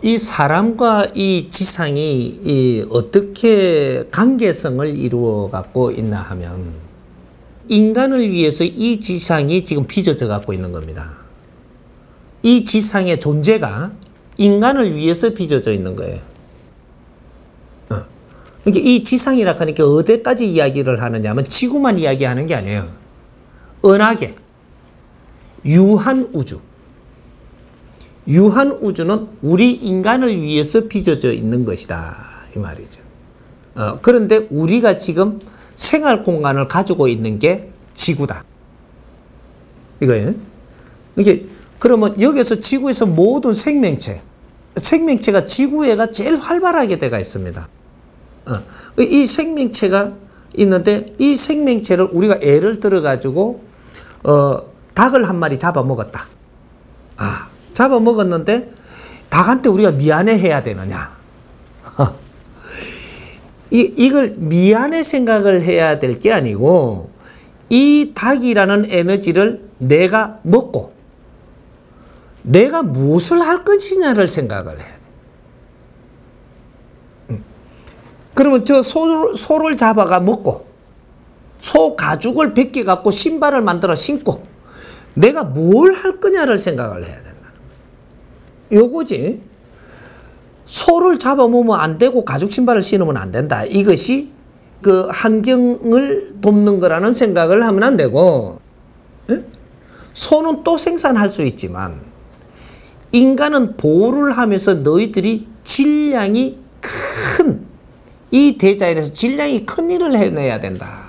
이 사람과 이 지상이 어떻게 관계성을 이루어 갖고 있나 하면 인간을 위해서 이 지상이 지금 빚어져 갖고 있는 겁니다. 이 지상의 존재가 인간을 위해서 빚어져 있는 거예요. 그러니까 이 지상이라 하니까 어디까지 이야기를 하느냐 하면 지구만 이야기하는 게 아니에요. 은하계, 유한우주. 유한우주는 우리 인간을 위해서 빚어져 있는 것이다 이 말이죠. 그런데 우리가 지금 생활 공간을 가지고 있는 게 지구다. 이거예요. 이게 그러면 여기서 지구에서 모든 생명체가 지구에가 제일 활발하게 돼가 있습니다. 이 생명체가 있는데 이 생명체를 우리가 예를 들어 가지고 닭을 한 마리 잡아먹었다. 잡아먹었는데 닭한테 우리가 미안해 해야 되느냐? 이걸 미안해 생각을 해야 될 게 아니고 이 닭이라는 에너지를 내가 먹고 내가 무엇을 할 것이냐를 생각을 해야 돼. 그러면 저 소를 잡아가 먹고 소 가죽을 벗겨 갖고 신발을 만들어 신고 내가 뭘 할 거냐를 생각을 해야 된다. 요거지. 소를 잡아먹으면 안 되고 가죽 신발을 신으면 안 된다. 이것이 그 환경을 돕는 거라는 생각을 하면 안 되고, 소는 또 생산할 수 있지만 인간은 보호를 하면서 너희들이 질량이 큰 이 대자연에서 질량이 큰 일을 해내야 된다.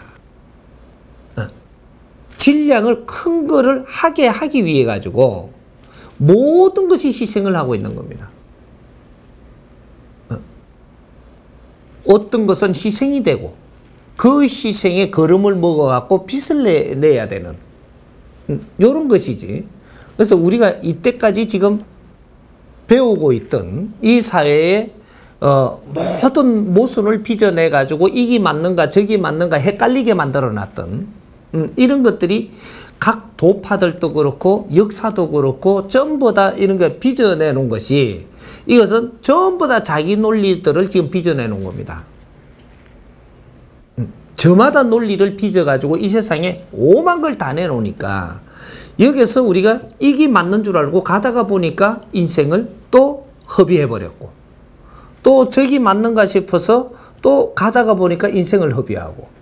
질량을 큰 거를 하기 위해 가지고 모든 것이 희생을 하고 있는 겁니다. 어떤 것은 희생이 되고 그 희생에 거름을 먹어갖고 빚을 내야 되는 이런 것이지. 그래서 우리가 이때까지 지금 배우고 있던 이 사회에 모든 모순을 빚어내 가지고 이게 맞는가 저기 맞는가 헷갈리게 만들어 놨던 이런 것들이 각 도파들도 그렇고 역사도 그렇고 전부 다 이런 거 빚어내 놓은 것이 이것은 전부 다 자기 논리들을 지금 빚어내 놓은 겁니다. 저마다 논리를 빚어 가지고 이 세상에 오만 걸 다 내놓으니까 여기서 우리가 이게 맞는 줄 알고 가다가 보니까 인생을 또 허비해 버렸고 또 저기 맞는가 싶어서 또 가다가 보니까 인생을 허비하고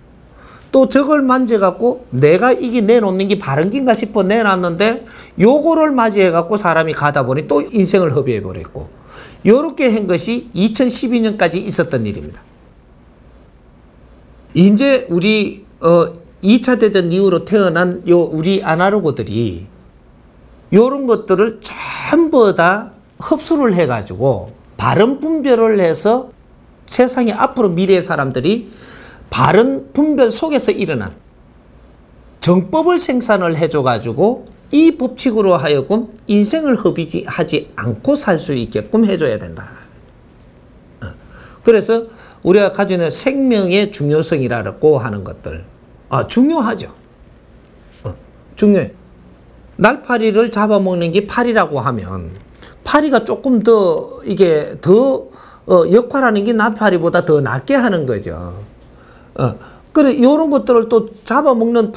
또 저걸 만져갖고 내가 이게 내놓는 게 바른 긴가 싶어 내놨는데 요거를 맞이해갖고 사람이 가다 보니 또 인생을 허비해버렸고 요렇게 한 것이 2012년까지 있었던 일입니다. 이제 우리 2차 대전 이후로 태어난 우리 아날로그들이 요런 것들을 전부 다 흡수를 해가지고 바른 분별을 해서 세상에 앞으로 미래의 사람들이 바른 분별 속에서 일어난 정법을 생산을 해줘가지고 이 법칙으로 하여금 인생을 허비하지 않고 살 수 있게끔 해줘야 된다. 그래서 우리가 가지고 있는 생명의 중요성이라고 하는 것들 중요하죠. 중요해. 날파리를 잡아먹는 게 파리라고 하면 파리가 조금 더 이게 더 역할하는 게 나파리보다 더 낫게 하는 거죠. 그래 이런 것들을 또 잡아먹는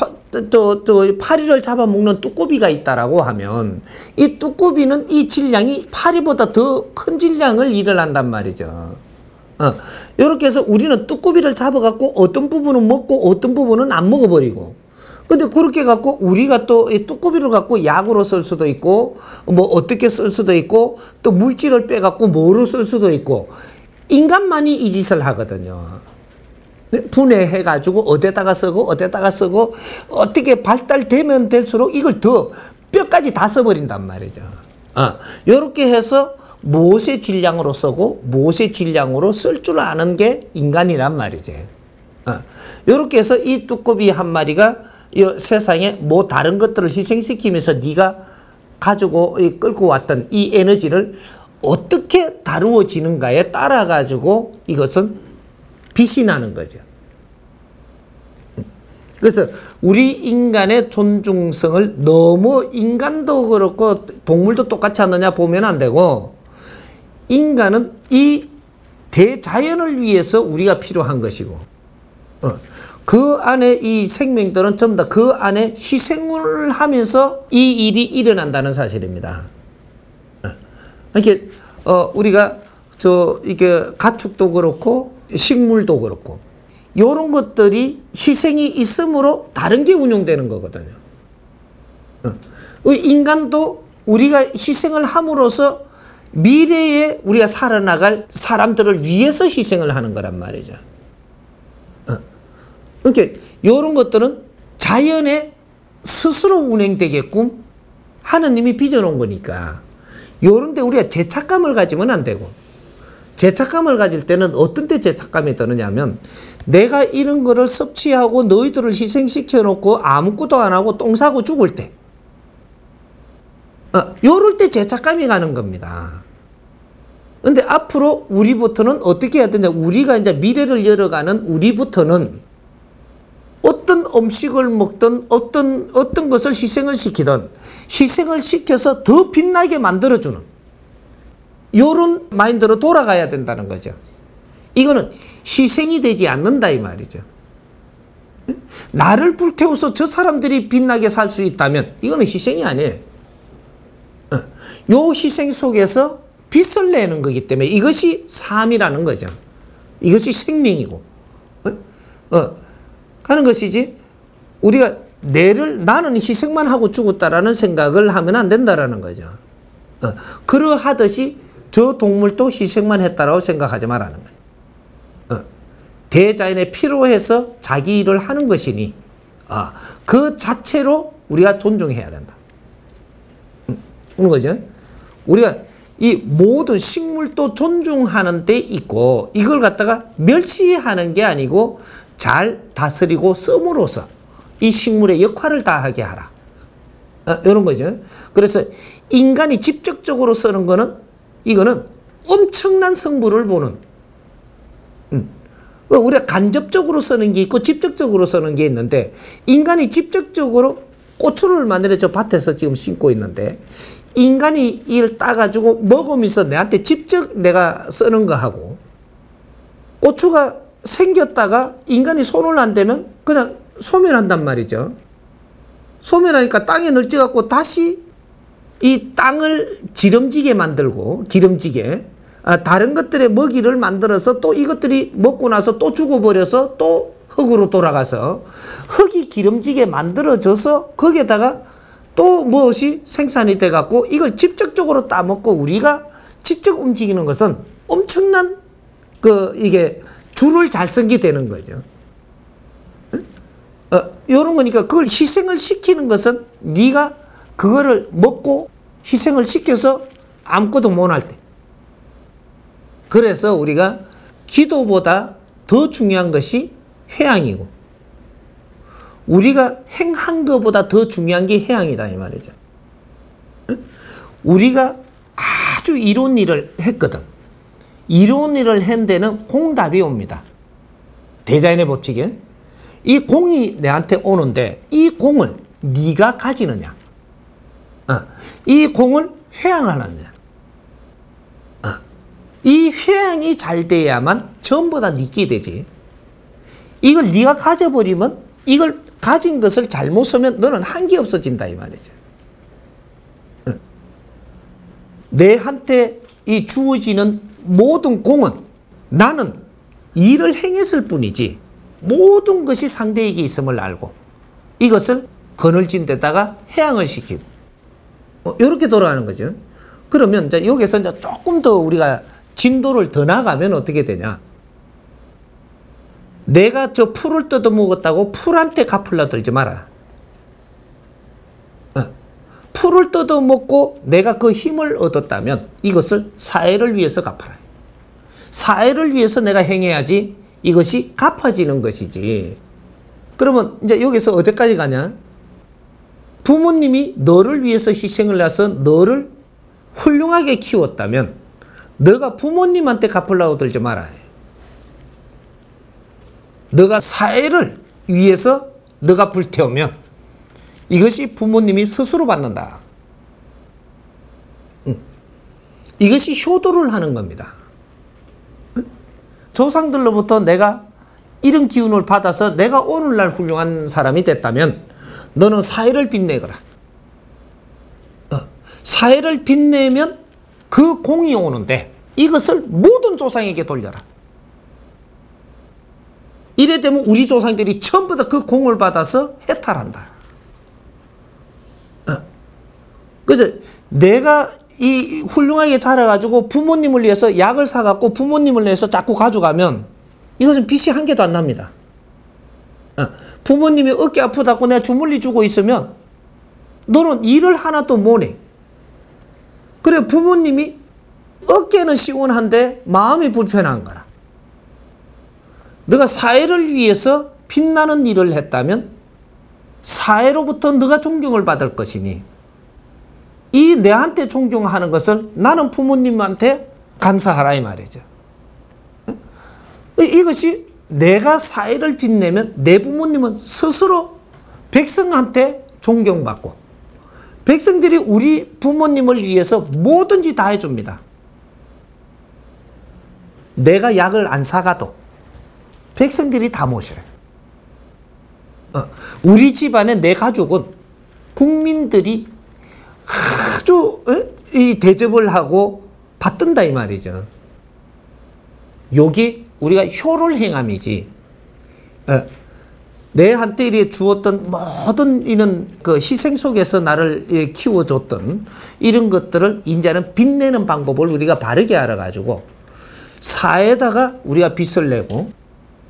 또 파리를 잡아먹는 뚜꾸비가 있다라고 하면 이 뚜꾸비는 이 질량이 파리보다 더 큰 질량을 일어난단 말이죠. 이렇게 해서 우리는 뚜꾸비를 잡아갖고 어떤 부분은 먹고 어떤 부분은 안 먹어버리고 근데 그렇게 갖고 우리가 또 이 뚜꾸비를 갖고 약으로 쓸 수도 있고 뭐 어떻게 쓸 수도 있고 또 물질을 빼갖고 뭐로 쓸 수도 있고 인간만이 이 짓을 하거든요. 분해해가지고 어디다가 쓰고 어떻게 발달되면 될수록 이걸 더 뼈까지 다 써버린단 말이죠. 이렇게 해서 무엇의 질량으로 쓰고 무엇의 질량으로 쓸 줄 아는 게 인간이란 말이지. 이렇게 해서 이 뚜꾸비 한 마리가 이 세상에 뭐 다른 것들을 희생시키면서 네가 가지고 끌고 왔던 이 에너지를 어떻게 다루어지는가에 따라 가지고 이것은 빛이 나는 거죠. 그래서 우리 인간의 존중성을 너무 인간도 그렇고 동물도 똑같이 하느냐 보면 안 되고 인간은 이 대자연을 위해서 우리가 필요한 것이고, 그 안에 이 생명들은 전부 다 그 안에 희생을 하면서 이 일이 일어난다는 사실입니다. 이렇게 우리가 이게 가축도 그렇고 식물도 그렇고 이런 것들이 희생이 있으므로 다른 게 운용되는 거거든요. 인간도 우리가 희생을 함으로써 미래에 우리가 살아나갈 사람들을 위해서 희생을 하는 거란 말이죠. 그러니까 이런 것들은 자연에 스스로 운행되게끔 하느님이 빚어놓은 거니까 이런 데 우리가 죄책감을 가지면 안 되고, 죄책감을 가질 때는 어떤 때 죄책감이 드느냐면 내가 이런 거를 섭취하고 너희들을 희생시켜 놓고 아무것도 안 하고 똥 싸고 죽을 때, 요럴 때 죄책감이 가는 겁니다. 근데 앞으로 우리부터는 어떻게 해야 되냐, 우리가 이제 미래를 열어가는 우리부터는 어떤 음식을 먹든 어떤 것을 희생을 시키든 희생을 시켜서 더 빛나게 만들어주는 요런 마인드로 돌아가야 된다는 거죠. 이거는 희생이 되지 않는다 이 말이죠. 나를 불태워서 저 사람들이 빛나게 살 수 있다면 이거는 희생이 아니에요. 요 희생 속에서 빛을 내는 거기 때문에 이것이 삶이라는 거죠. 이것이 생명이고 하는 것이지, 우리가 나는 희생만 하고 죽었다라는 생각을 하면 안 된다라는 거죠. 그러하듯이 저 동물도 희생만 했다라고 생각하지 말라는 거죠. 대자연에 필요해서 자기 일을 하는 것이니 그 자체로 우리가 존중해야 된다. 그런 거죠. 우리가 이 모든 식물도 존중하는 데 있고 이걸 갖다가 멸시하는 게 아니고 잘 다스리고 씀으로써 이 식물의 역할을 다하게 하라. 이런 거죠. 그래서 인간이 직접적으로 쓰는 거는 이거는 엄청난 성부를 보는, 우리가 간접적으로 쓰는 게 있고 직접적으로 쓰는 게 있는데, 인간이 직접적으로 고추를 만들어 저 밭에서 지금 심고 있는데 인간이 이걸 따가지고 먹으면서 내한테 직접 내가 쓰는 거하고, 고추가 생겼다가 인간이 손을 안 대면 그냥 소멸한단 말이죠. 소멸하니까 땅에 널찍어갖고 다시 이 땅을 지름지게 만들고, 기름지게 다른 것들의 먹이를 만들어서 또 이것들이 먹고 나서 또 죽어버려서 또 흙으로 돌아가서 흙이 기름지게 만들어져서 거기에다가 또 무엇이 생산이 돼갖고 이걸 직접적으로 따먹고 우리가 직접 움직이는 것은 엄청난 이게 줄을 잘 쓴 게 되는 거죠. 이런 거니까 그걸 희생을 시키는 것은 네가 그거를 먹고 희생을 시켜서 아무것도 못할 때. 그래서 우리가 기도보다 더 중요한 것이 회양이고 우리가 행한 것보다 더 중요한 게 회양이다 이 말이죠. 우리가 아주 이로운 일을 했거든. 이로운 일을 한 데는 공답이 옵니다. 대자연의 법칙에 이 공이 내한테 오는데 이 공을 네가 가지느냐, 이 공을 회양하느냐. 이 회양이 잘 돼야만 전부 다 네게 되지. 이걸 네가 가져버리면, 이걸 가진 것을 잘못 쓰면 너는 한 게 없어진다 이 말이죠. 내한테 이 주어지는 모든 공은 나는 일을 행했을 뿐이지 모든 것이 상대에게 있음을 알고 이것을 그늘진 데다가 회양을 시키고 이렇게 돌아가는 거죠. 그러면 이제 여기서 이제 조금 더 우리가 진도를 더 나가면 어떻게 되냐? 내가 저 풀을 뜯어먹었다고 풀한테 갚으려 들지 마라. 풀을 뜯어먹고 내가 그 힘을 얻었다면 이것을 사회를 위해서 갚아라. 사회를 위해서 내가 행해야지 이것이 갚아지는 것이지. 그러면 이제 여기서 어디까지 가냐? 부모님이 너를 위해서 희생을 해서 너를 훌륭하게 키웠다면 너가 부모님한테 갚으려고 들지 마라. 너가 사회를 위해서 너가 불태우면 이것이 부모님이 스스로 받는다. 이것이 효도를 하는 겁니다. 조상들로부터 내가 이런 기운을 받아서 내가 오늘날 훌륭한 사람이 됐다면 너는 사회를 빛내거라. 사회를 빛내면 그 공이 오는데 이것을 모든 조상에게 돌려라. 이래 되면 우리 조상들이 전부 다 그 공을 받아서 해탈한다. 그래서 내가 이 훌륭하게 자라가지고 부모님을 위해서 약을 사갖고 부모님을 위해서 자꾸 가져가면 이것은 빚이 한 개도 안 납니다. 부모님이 어깨 아프다고 내가 주물리 주고 있으면 너는 일을 하나도 못해. 그래 부모님이 어깨는 시원한데 마음이 불편한 거라. 너가 사회를 위해서 빛나는 일을 했다면 사회로부터 너가 존경을 받을 것이니 이 내한테 존경하는 것을 나는 부모님한테 감사하라 이 말이죠. 이것이 내가 사회를 빛내면 내 부모님은 스스로 백성한테 존경받고 백성들이 우리 부모님을 위해서 뭐든지 다 해줍니다. 내가 약을 안 사가도 백성들이 다 모셔요. 우리 집안의 내 가족은 국민들이 아주 이 대접을 하고 받든다 이 말이죠. 여기 우리가 효를 행함이지. 내한테 이렇게 주었던 모든 이런 그 희생 속에서 나를 키워줬던 이런 것들을 이제는 빛내는 방법을 우리가 바르게 알아가지고 사회에다가 우리가 빚을 내고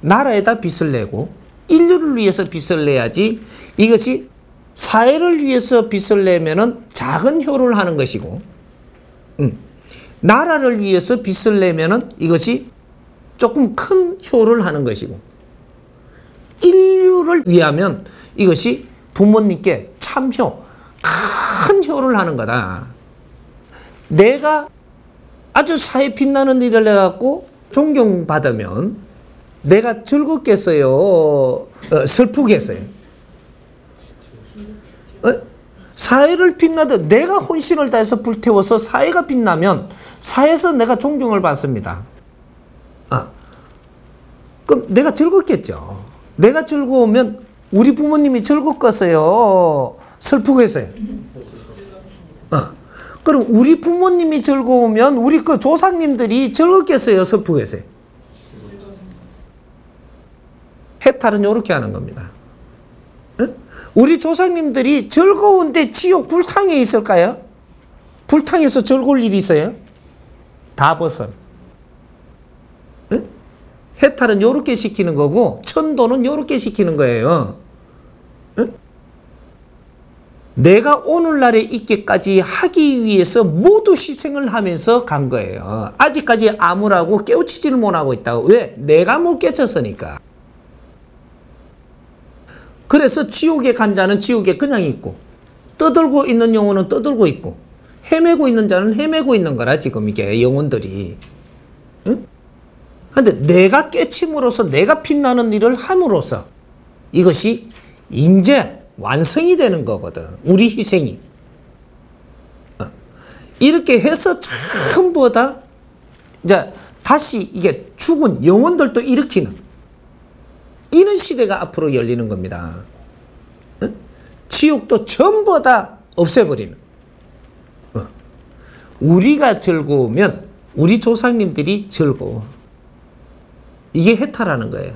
나라에다 빚을 내고 인류를 위해서 빚을 내야지. 이것이 사회를 위해서 빚을 내면은 작은 효를 하는 것이고, 나라를 위해서 빚을 내면은 이것이 조금 큰 효를 하는 것이고, 인류를 위하면 이것이 부모님께 참효, 큰 효를 하는 거다. 내가 아주 사회 빛나는 일을 해갖고 존경받으면 내가 즐겁겠어요? 슬프겠어요? 사회를 빛나도 내가 혼신을 다해서 불태워서 사회가 빛나면 사회에서 내가 존경을 받습니다. 그럼 내가 즐겁겠죠. 내가 즐거우면 우리 부모님이 즐겁겠어요? 슬프겠어요? 그럼 우리 부모님이 즐거우면 우리 그 조상님들이 즐겁겠어요? 슬프겠어요? 해탈은 이렇게 하는 겁니다. 우리 조상님들이 즐거운데 지옥 불탕에 있을까요? 불탕에서 즐거울 일이 있어요? 다 벗어. 해탈은 이렇게 시키는 거고 천도는 이렇게 시키는 거예요. 내가 오늘날에 있기까지 하기 위해서 모두 희생을 하면서 간 거예요. 아직까지 아무라고 깨우치지를 못하고 있다고. 왜? 내가 못 깨쳤으니까. 그래서 지옥에 간 자는 지옥에 그냥 있고 떠들고 있는 영혼은 떠들고 있고 헤매고 있는 자는 헤매고 있는 거라 지금 이게 영혼들이. 그런데 내가 깨침으로써 내가 빛나는 일을 함으로써 이것이 이제 완성이 되는 거거든. 우리 희생이. 이렇게 해서 전부 다 이제 다시 이게 죽은 영혼들도 일으키는 이런 시대가 앞으로 열리는 겁니다. 지옥도 전부 다 없애버리는. 우리가 즐거우면 우리 조상님들이 즐거워. 이게 해탈하는 거예요.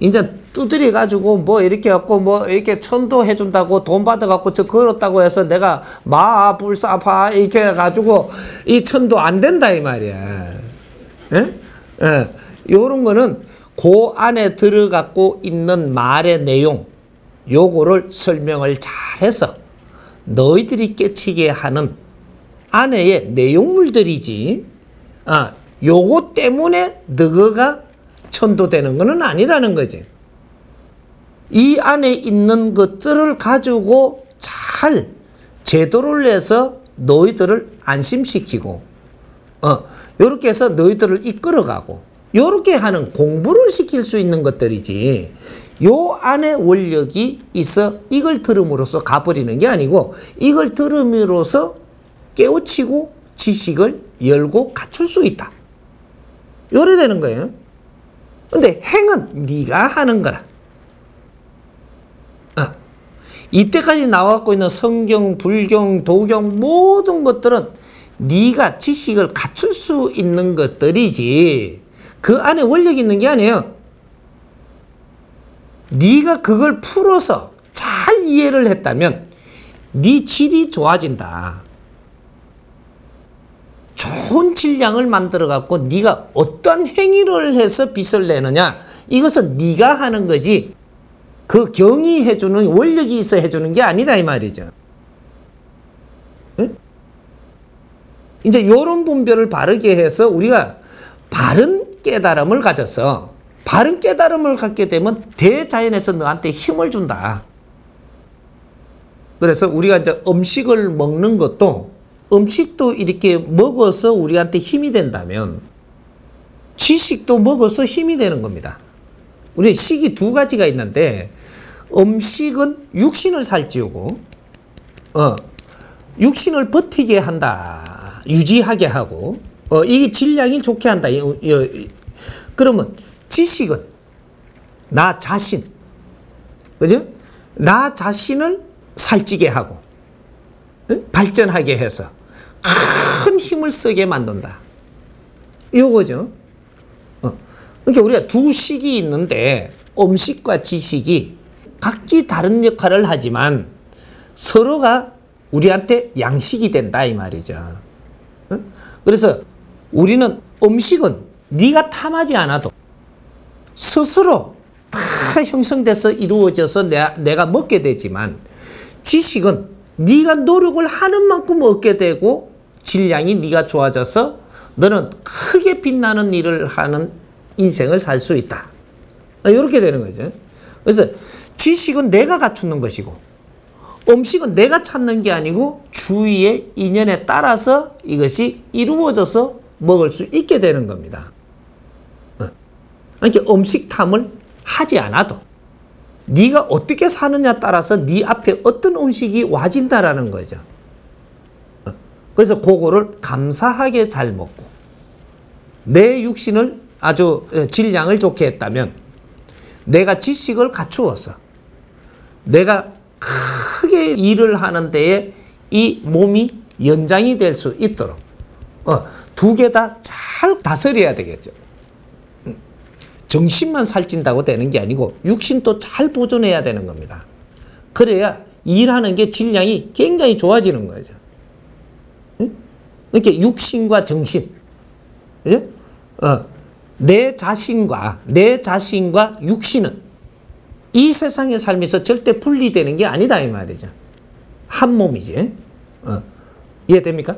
이제 두드려 가지고 뭐 이렇게 갖고 뭐 이렇게 천도 해준다고 돈 받아갖고 저 걸었다고 해서 내가 마 불사파 이렇게 해가지고 이 천도 안 된다 이 말이야. 요런 거는 그 안에 들어갖고 있는 말의 내용 요거를 설명을 잘해서 너희들이 깨치게 하는 안에의 내용물들이지 요거 때문에 너가 천도되는 것은 아니라는 거지. 이 안에 있는 것들을 가지고 잘 제도를 내서 너희들을 안심시키고 요렇게 해서 너희들을 이끌어가고 요렇게 하는 공부를 시킬 수 있는 것들이지 요 안에 원력이 있어 이걸 들음으로써 가버리는 게 아니고 이걸 들음으로써 깨우치고 지식을 열고 갖출 수 있다. 요래 되는 거예요. 근데 행은 네가 하는 거라. 이때까지 나와갖고 있는 성경, 불경, 도경 모든 것들은 네가 지식을 갖출 수 있는 것들이지 그 안에 원력이 있는 게 아니에요. 네가 그걸 풀어서 잘 이해를 했다면 네 질이 좋아진다. 좋은 질량을 만들어갖고 네가 어떤 행위를 해서 빛을 내느냐 이것은 네가 하는 거지 그 경이 해주는 원력이 있어 해주는 게 아니라 이 말이죠. 응? 이제 이런 분별을 바르게 해서 우리가 바른 깨달음을 가져서 바른 깨달음을 갖게 되면 대자연에서 너한테 힘을 준다. 그래서 우리가 이제 음식을 먹는 것도 음식도 이렇게 먹어서 우리한테 힘이 된다면 지식도 먹어서 힘이 되는 겁니다. 우리 식이 두 가지가 있는데 음식은 육신을 살찌우고 육신을 버티게 한다. 유지하게 하고 이게 질량이 좋게 한다. 그러면 지식은 나 자신 그죠? 나 자신을 살찌게 하고 발전하게 해서 큰 힘을 쓰게 만든다. 이거죠. 그러니까 우리가 두 식이 있는데 음식과 지식이 각기 다른 역할을 하지만 서로가 우리한테 양식이 된다 이 말이죠. 그래서 우리는 음식은 네가 탐하지 않아도 스스로 다 형성돼서 이루어져서 내가 먹게 되지만 지식은 네가 노력을 하는 만큼 얻게 되고 질량이 네가 좋아져서 너는 크게 빛나는 일을 하는 인생을 살 수 있다. 이렇게 되는 거죠. 그래서 지식은 내가 갖추는 것이고 음식은 내가 찾는 게 아니고 주위의 인연에 따라서 이것이 이루어져서 먹을 수 있게 되는 겁니다. 그러니까 음식 탐을 하지 않아도 네가 어떻게 사느냐 따라서 네 앞에 어떤 음식이 와진다라는 거죠. 그래서 그거를 감사하게 잘 먹고 내 육신을 아주 질량을 좋게 했다면 내가 지식을 갖추어서 내가 크게 일을 하는 데에 이 몸이 연장이 될 수 있도록 두 개 다 잘 다스려야 되겠죠. 정신만 살찐다고 되는 게 아니고 육신도 잘 보존해야 되는 겁니다. 그래야 일하는 게 질량이 굉장히 좋아지는 거죠. 이렇게 육신과 정신, 그죠? 내 자신과 육신은 이 세상의 삶에서 절대 분리되는 게 아니다 이 말이죠. 한 몸이지. 이해됩니까?